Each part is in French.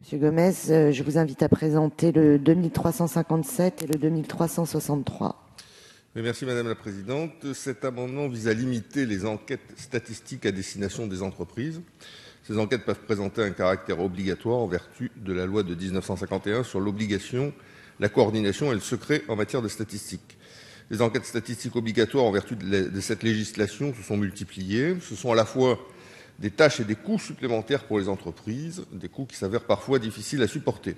Monsieur Gomez, je vous invite à présenter le 2357 et le 2363. Oui, merci Madame la Présidente. Cet amendement vise à limiter les enquêtes statistiques à destination des entreprises. Ces enquêtes peuvent présenter un caractère obligatoire en vertu de la loi de 1951 sur l'obligation, la coordination et le secret en matière de statistiques. Les enquêtes statistiques obligatoires en vertu de cette législation se sont multipliées. Ce sont à la fois des tâches et des coûts supplémentaires pour les entreprises, des coûts qui s'avèrent parfois difficiles à supporter.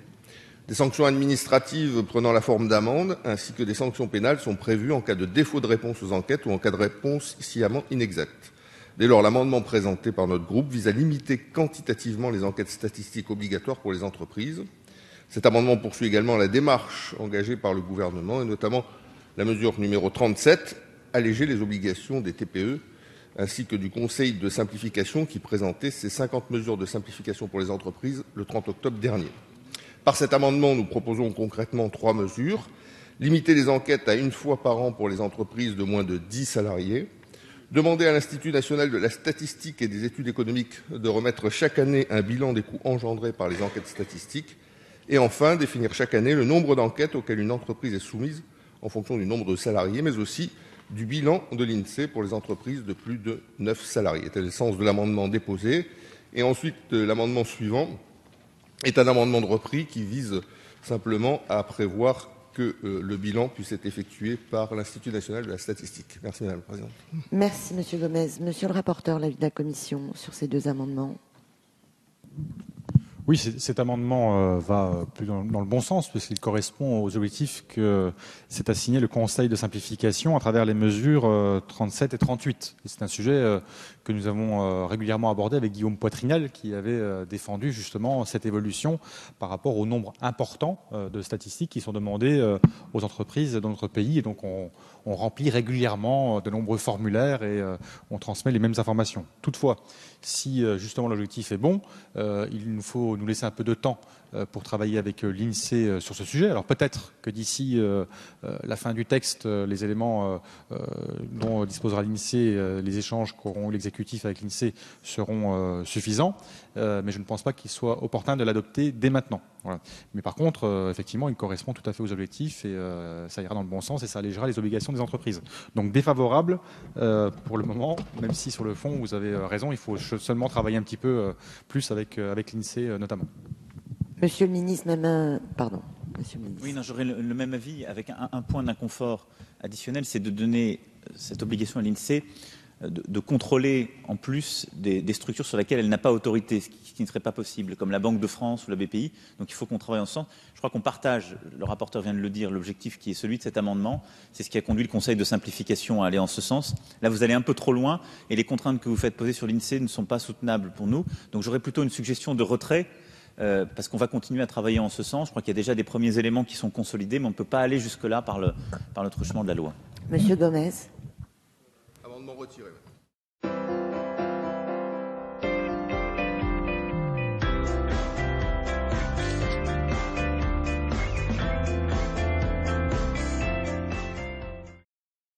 Des sanctions administratives prenant la forme d'amendes ainsi que des sanctions pénales sont prévues en cas de défaut de réponse aux enquêtes ou en cas de réponse sciemment inexacte. Dès lors, l'amendement présenté par notre groupe vise à limiter quantitativement les enquêtes statistiques obligatoires pour les entreprises. Cet amendement poursuit également la démarche engagée par le gouvernement et notamment la mesure numéro 37, alléger les obligations des TPE, ainsi que du Conseil de simplification qui présentait ses 50 mesures de simplification pour les entreprises le 30 octobre dernier. Par cet amendement, nous proposons concrètement 3 mesures. Limiter les enquêtes à 1 fois par an pour les entreprises de moins de 10 salariés. Demander à l'Institut national de la statistique et des études économiques de remettre chaque année un bilan des coûts engendrés par les enquêtes statistiques. Et enfin, définir chaque année le nombre d'enquêtes auxquelles une entreprise est soumise en fonction du nombre de salariés, mais aussi du bilan de l'INSEE pour les entreprises de plus de 9 salariés. Tel est le sens de l'amendement déposé. Et ensuite, l'amendement suivant est un amendement de repli qui vise simplement à prévoir que le bilan puisse être effectué par l'Institut national de la statistique. Merci Madame la Présidente. Merci Monsieur Gomez. Monsieur le rapporteur, l'avis de la commission sur ces 2 amendements. Oui, cet amendement va plus dans le bon sens, puisqu'il correspond aux objectifs que s'est assigné le Conseil de simplification à travers les mesures 37 et 38. Et c'est un sujet que nous avons régulièrement abordé avec Guillaume Poitrinal, qui avait défendu justement cette évolution par rapport au nombre important de statistiques qui sont demandées aux entreprises dans notre pays. Et donc on remplit régulièrement de nombreux formulaires et on transmet les mêmes informations. Toutefois, si justement l'objectif est bon, il nous faut nous laisser un peu de temps pour travailler avec l'INSEE sur ce sujet. Alors peut-être que d'ici la fin du texte, les éléments dont disposera l'INSEE, les échanges qu'auront l'exécutif avec l'INSEE seront suffisants, mais je ne pense pas qu'il soit opportun de l'adopter dès maintenant. Voilà. Mais par contre, effectivement, il correspond tout à fait aux objectifs et ça ira dans le bon sens et ça allégera les obligations des entreprises. Donc défavorable pour le moment, même si sur le fond, vous avez raison, il faut seulement travailler un petit peu plus avec l'INSEE notamment. Monsieur le ministre, pardon. Monsieur le ministre. Oui, non, j'aurais le même avis avec un point d'inconfort additionnel, c'est de donner cette obligation à l'INSEE de contrôler en plus des structures sur lesquelles elle n'a pas autorité, ce qui ne serait pas possible, comme la Banque de France ou la BPI. Donc il faut qu'on travaille ensemble. Je crois qu'on partage, le rapporteur vient de le dire, l'objectif qui est celui de cet amendement. C'est ce qui a conduit le Conseil de simplification à aller en ce sens. Là, vous allez un peu trop loin et les contraintes que vous faites poser sur l'INSEE ne sont pas soutenables pour nous. Donc j'aurais plutôt une suggestion de retrait. Parce qu'on va continuer à travailler en ce sens. Je crois qu'il y a déjà des premiers éléments qui sont consolidés, mais on ne peut pas aller jusque-là par le truchement de la loi. Monsieur Gomez. Amendement retiré.